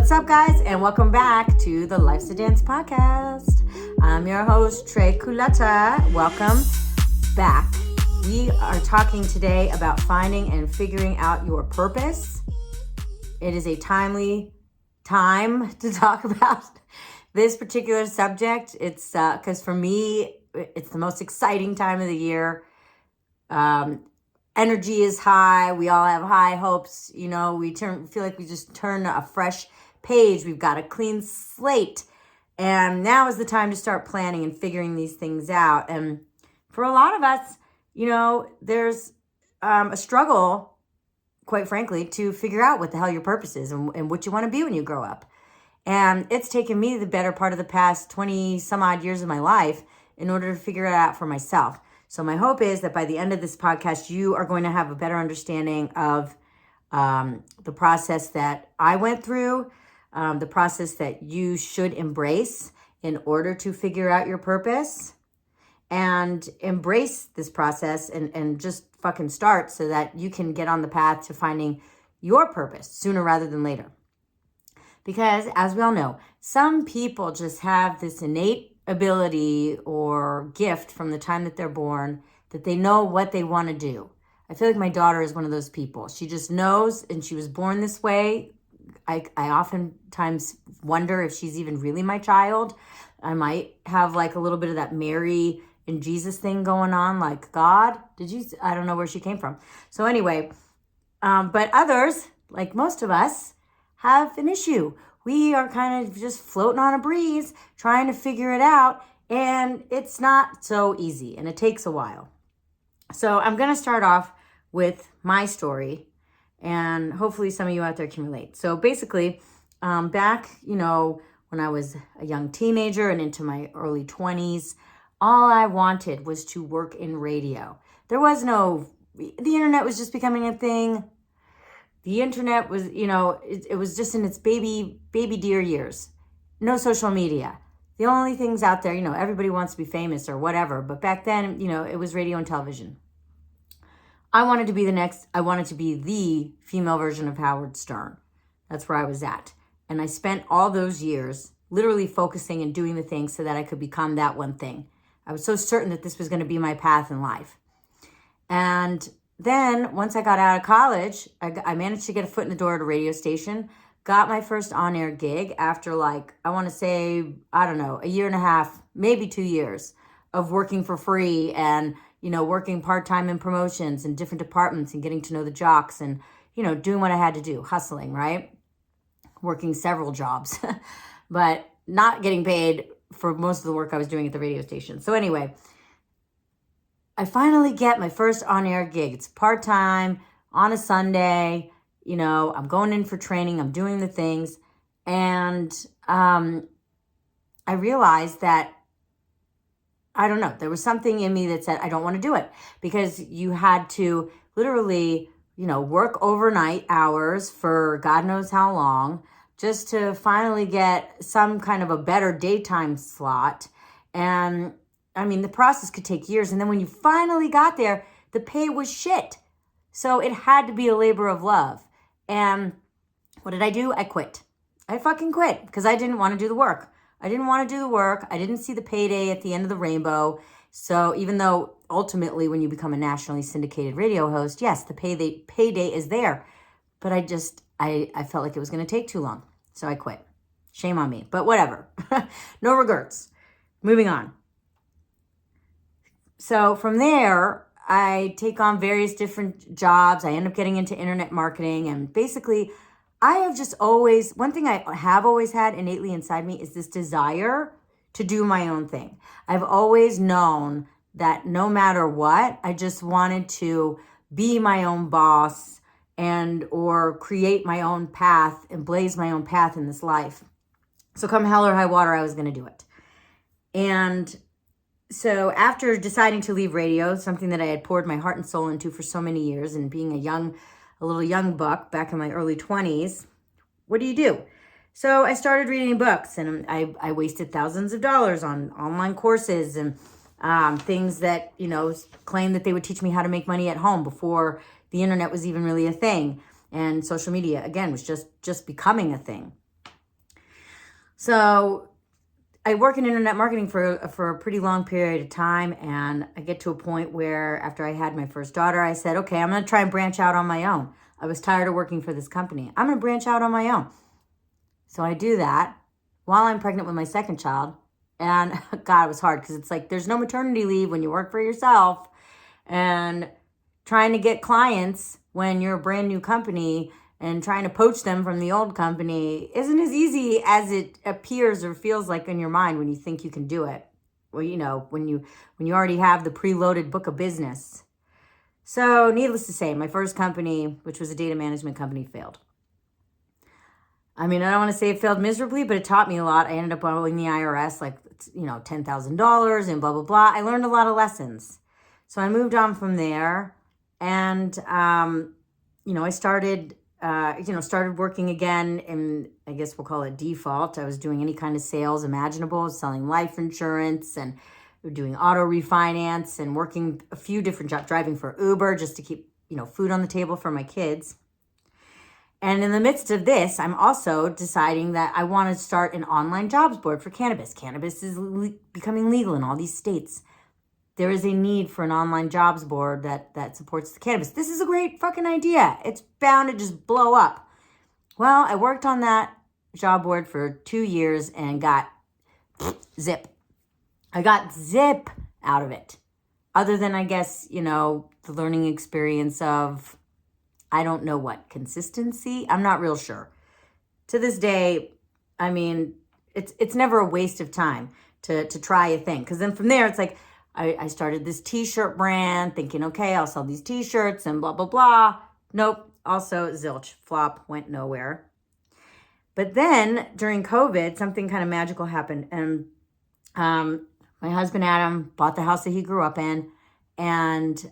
What's up, guys, and welcome back to the Life's a Dance podcast. I'm your host, Trey Culata. Welcome back. We are talking today about finding and figuring out your purpose. It is a timely time to talk about this particular subject. It's because for me, it's the most exciting time of the year. Energy is high. We all have high hopes. You know, we feel like we just turn a fresh page. We've got a clean slate. And now is the time to start planning and figuring these things out. And for a lot of us, you know, there's a struggle, quite frankly, to figure out what the hell your purpose is and what you want to be when you grow up. And it's taken me the better part of the past 20 some odd years of my life in order to figure it out for myself. So my hope is that by the end of this podcast, you are going to have a better understanding of the process that I went through, the process that you should embrace in order to figure out your purpose, and embrace this process and just fucking start so that you can get on the path to finding your purpose sooner rather than later. Because as we all know, some people just have this innate ability or gift from the time that they're born that they know what they want to do. I feel like my daughter is one of those people. She just knows, and she was born this way. I oftentimes wonder if she's even really my child. I might have like a little bit of that Mary and Jesus thing going on, like, God, I don't know where she came from. So anyway, but others, like most of us, have an issue. We are kind of just floating on a breeze, trying to figure it out, and it's not so easy, and it takes a while. So I'm going to start off with my story, and hopefully some of you out there can relate. So basically, back, you know, when I was a young teenager and into my early 20s, all I wanted was to work in radio. There was the internet was just becoming a thing. The internet was, you know, it was just in its baby dear years. No social media. The only things out there, you know, everybody wants to be famous or whatever. But back then, you know, it was radio and television. I wanted to be the female version of Howard Stern. That's where I was at. And I spent all those years literally focusing and doing the things so that I could become that one thing. I was so certain that this was going to be my path in life. And then once I got out of college, I managed to get a foot in the door at a radio station, got my first on-air gig after I want to say, I don't know, a year and a half, maybe 2 years of working for free and, you know, working part-time in promotions in different departments and getting to know the jocks and, you know, doing what I had to do, hustling, right? Working several jobs, but not getting paid for most of the work I was doing at the radio station. So anyway, I finally get my first on-air gig. It's part-time on a Sunday. You know, I'm going in for training. I'm doing the things. And I realized that, I don't know, there was something in me that said, I don't want to do it. Because you had to literally, you know, work overnight hours for God knows how long just to finally get some kind of a better daytime slot. And I mean, the process could take years. And then when you finally got there, the pay was shit. So it had to be a labor of love. And what did I do? I quit. I fucking quit because I didn't want to do the work. I didn't see the payday at the end of the rainbow. So even though ultimately when you become a nationally syndicated radio host, yes, the payday is there. But I felt like it was going to take too long. So I quit. Shame on me. But whatever. No regrets. Moving on. So from there, I take on various different jobs. I end up getting into internet marketing. And basically, I have just always, one thing I have always had innately inside me is this desire to do my own thing. I've always known that no matter what, I just wanted to be my own boss and or create my own path and blaze my own path in this life. So come hell or high water, I was going to do it. And so after deciding to leave radio, something that I had poured my heart and soul into for so many years, and being a little young buck back in my early 20s, what do? So I started reading books, and I wasted thousands of dollars on online courses and things that, you know, claimed that they would teach me how to make money at home before the internet was even really a thing. And social media, again, was just becoming a thing. So I work in internet marketing for a pretty long period of time, and I get to a point where after I had my first daughter, I said, okay, I'm going to try and branch out on my own. I was tired of working for this company. I'm going to branch out on my own. So I do that while I'm pregnant with my second child. And God, it was hard because it's like there's no maternity leave when you work for yourself, and trying to get clients when you're a brand new company and trying to poach them from the old company isn't as easy as it appears or feels like in your mind when you think you can do it. Well, when you already have the preloaded book of business. So needless to say, my first company, which was a data management company, failed. I mean, I don't want to say it failed miserably, but it taught me a lot. I ended up owing the IRS $10,000 and blah, blah, blah. I learned a lot of lessons. So I moved on from there, and, I started working again in, I guess we'll call it default. I was doing any kind of sales imaginable, selling life insurance and doing auto refinance and working a few different jobs, driving for Uber just to keep, food on the table for my kids. And in the midst of this, I'm also deciding that I want to start an online jobs board for cannabis. Cannabis is becoming legal in all these states. There is a need for an online jobs board that supports the cannabis. This is a great fucking idea. It's bound to just blow up. Well, I worked on that job board for 2 years and got zip. I got zip out of it. Other than, I guess, the learning experience of, I don't know what, consistency? I'm not real sure. To this day, I mean, it's never a waste of time to try a thing. Because then from there, it's like, I started this t-shirt brand thinking, okay, I'll sell these t-shirts and blah, blah, blah. Nope. Also, zilch, flop, went nowhere. But then during COVID, something kind of magical happened. And my husband, Adam, bought the house that he grew up in. And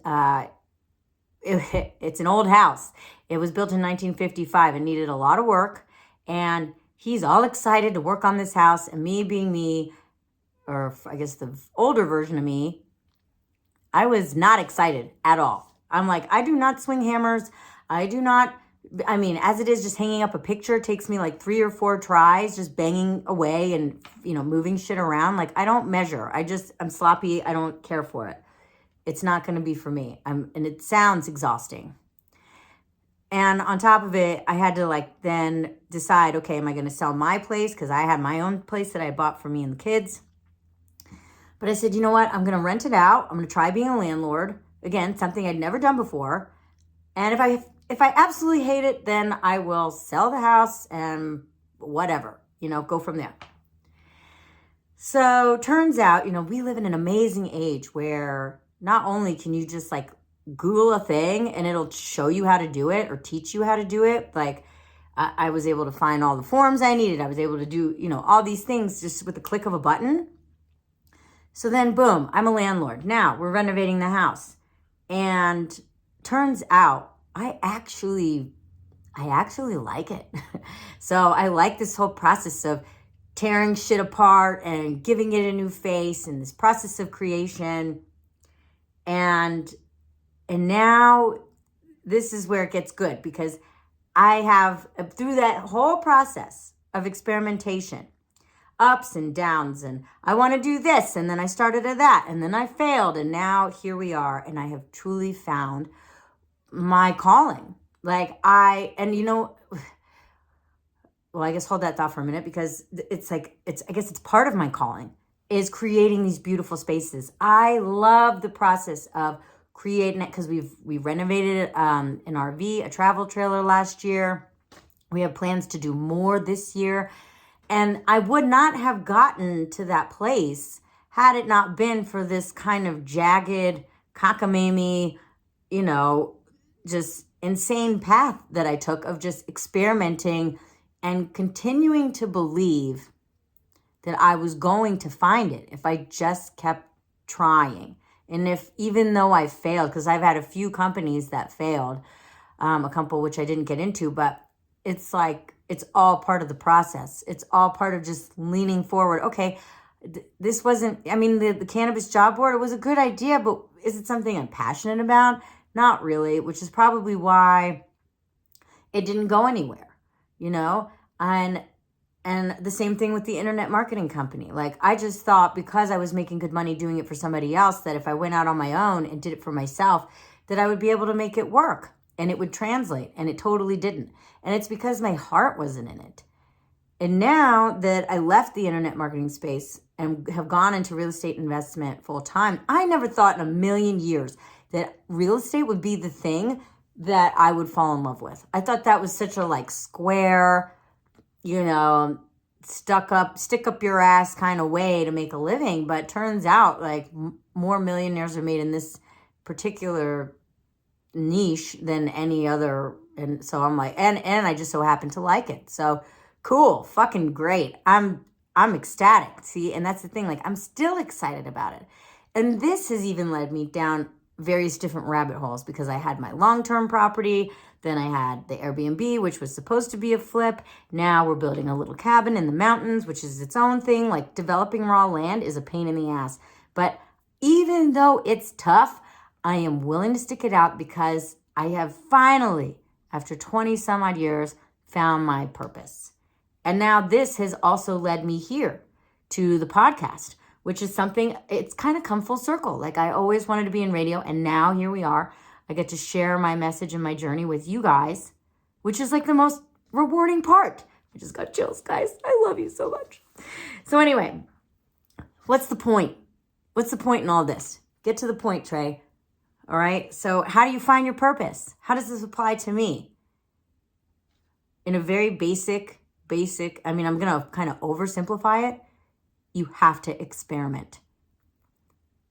it's an old house. It was built in 1955 and needed a lot of work. And he's all excited to work on this house. And me being me, or I guess the older version of me, I was not excited at all. I'm like, I do not swing hammers. As it is, just hanging up a picture takes me like 3 or 4 tries, just banging away and, moving shit around. Like, I don't measure. I'm sloppy. I don't care for it. It's not going to be for me. And it sounds exhausting. And on top of it, I had to then decide, okay, am I going to sell my place? Because I had my own place that I bought for me and the kids. But I said, you know what? I'm going to rent it out. I'm going to try being a landlord. Again, something I'd never done before. And if I absolutely hate it, then I will sell the house and whatever, go from there. So turns out, we live in an amazing age where not only can you just Google a thing and it'll show you how to do it or teach you how to do it. I was able to find all the forms I needed. I was able to do, all these things just with the click of a button. So then, boom, I'm a landlord. Now we're renovating the house. And turns out I actually like it. So I like this whole process of tearing shit apart and giving it a new face and this process of creation. And now this is where it gets good, because I have, through that whole process of experimentation, ups and downs, and I want to do this, and then I started at that, and then I failed, and now here we are, and I have truly found my calling. I guess hold that thought for a minute, because I guess it's part of my calling is creating these beautiful spaces. I love the process of creating it, because we renovated an RV, a travel trailer last year. We have plans to do more this year. And I would not have gotten to that place had it not been for this kind of jagged, cockamamie, just insane path that I took of just experimenting and continuing to believe that I was going to find it if I just kept trying. And even though I failed, because I've had a few companies that failed, a couple which I didn't get into, but it's all part of the process. It's all part of just leaning forward. Okay, this wasn't, the cannabis job board, it was a good idea, but is it something I'm passionate about? Not really, which is probably why it didn't go anywhere, And And the same thing with the internet marketing company. Like, I just thought because I was making good money doing it for somebody else, that if I went out on my own and did it for myself, that I would be able to make it work and it would translate. And it totally didn't. And it's because my heart wasn't in it. And now that I left the internet marketing space and have gone into real estate investment full time, I never thought in a million years that real estate would be the thing that I would fall in love with. I thought that was such a like square, stick up your ass kind of way to make a living. But turns out like more millionaires are made in this particular niche than any other. And so I'm like, and I just so happen to like it. So cool, fucking great. I'm ecstatic. See, and that's the thing, like I'm still excited about it. And this has even led me down various different rabbit holes because I had my long-term property, then I had the Airbnb, which was supposed to be a flip. Now we're building a little cabin in the mountains, which is its own thing. Like developing raw land is a pain in the ass. But even though it's tough, I am willing to stick it out because I have finally, after 20 some odd years, found my purpose. And now this has also led me here to the podcast, which is something, it's kind of come full circle. Like I always wanted to be in radio, and now here we are. I get to share my message and my journey with you guys, which is like the most rewarding part. I just got chills, guys. I love you so much. So anyway, what's the point? What's the point in all this? Get to the point, Trey. All right. So how do you find your purpose? How does this apply to me? In a very basic, I'm going to kind of oversimplify it. You have to experiment.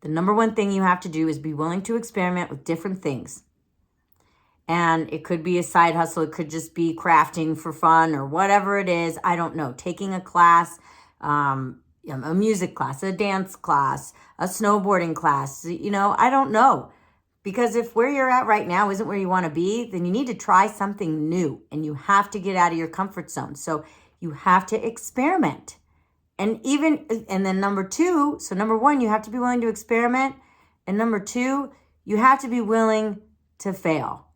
The number one thing you have to do is be willing to experiment with different things. And it could be a side hustle. It could just be crafting for fun or whatever it is. I don't know. Taking a class, a music class, a dance class, a snowboarding class. I don't know. Because if where you're at right now isn't where you want to be, then you need to try something new. And you have to get out of your comfort zone. So you have to experiment. And then number two, so number one, you have to be willing to experiment. And number two, you have to be willing to fail.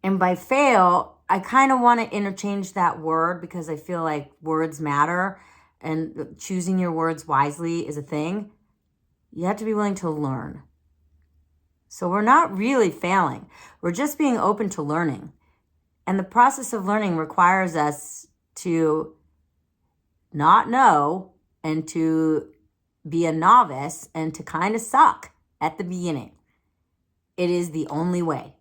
And by fail, I kind of want to interchange that word because I feel like words matter and choosing your words wisely is a thing. You have to be willing to learn. So we're not really failing. We're just being open to learning. And the process of learning requires us to not know and to be a novice and to kind of suck at the beginning. It is the only way.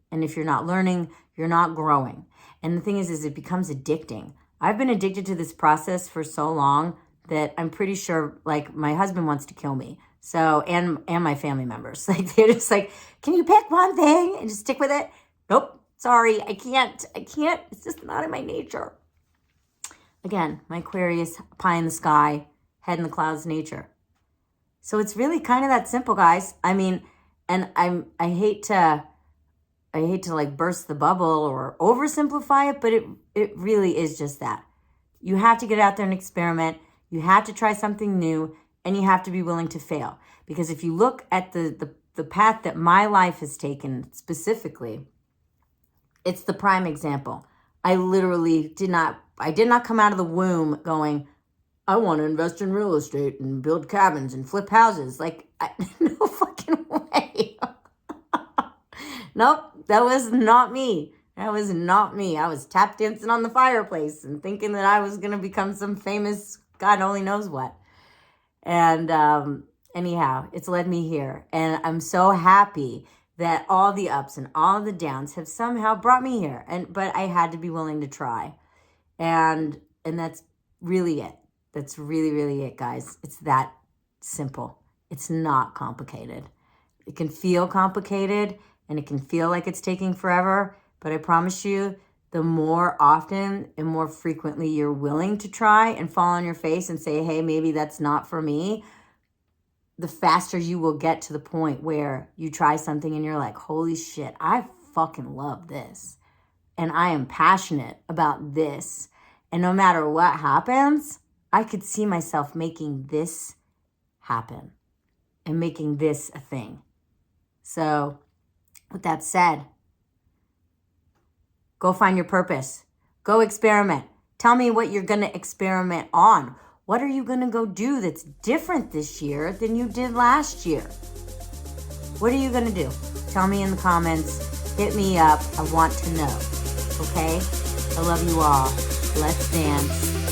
And if you're not learning, you're not growing. And the thing is it becomes addicting. I've been addicted to this process for so long that I'm pretty sure like my husband wants to kill me. So, and my family members, like they're just like, can you pick one thing and just stick with it? Nope. Sorry. I can't. It's just not in my nature. Again, my Aquarius, pie in the sky, head in the clouds nature. So it's really kind of that simple, guys. I mean, and I hate to like burst the bubble or oversimplify it, but it really is just that. You have to get out there and experiment. You have to try something new, and you have to be willing to fail. Because if you look at the path that my life has taken specifically, it's the prime example. I literally did not come out of the womb going, I want to invest in real estate and build cabins and flip houses. Like, no fucking way. Nope, that was not me. That was not me. I was tap dancing on the fireplace and thinking that I was going to become some famous, God only knows what. And anyhow, it's led me here. And I'm so happy that all the ups and all the downs have somehow brought me here. But I had to be willing to try. And that's really it. That's really, really it, guys. It's that simple. It's not complicated. It can feel complicated and it can feel like it's taking forever. But I promise you, the more often and more frequently you're willing to try and fall on your face and say, hey, maybe that's not for me, the faster you will get to the point where you try something and you're like, holy shit, I fucking love this. And I am passionate about this. And no matter what happens, I could see myself making this happen and making this a thing. So with that said, go find your purpose. Go experiment. Tell me what you're going to experiment on. What are you going to go do that's different this year than you did last year? What are you going to do? Tell me in the comments. Hit me up. I want to know. Okay? I love you all. Let's dance.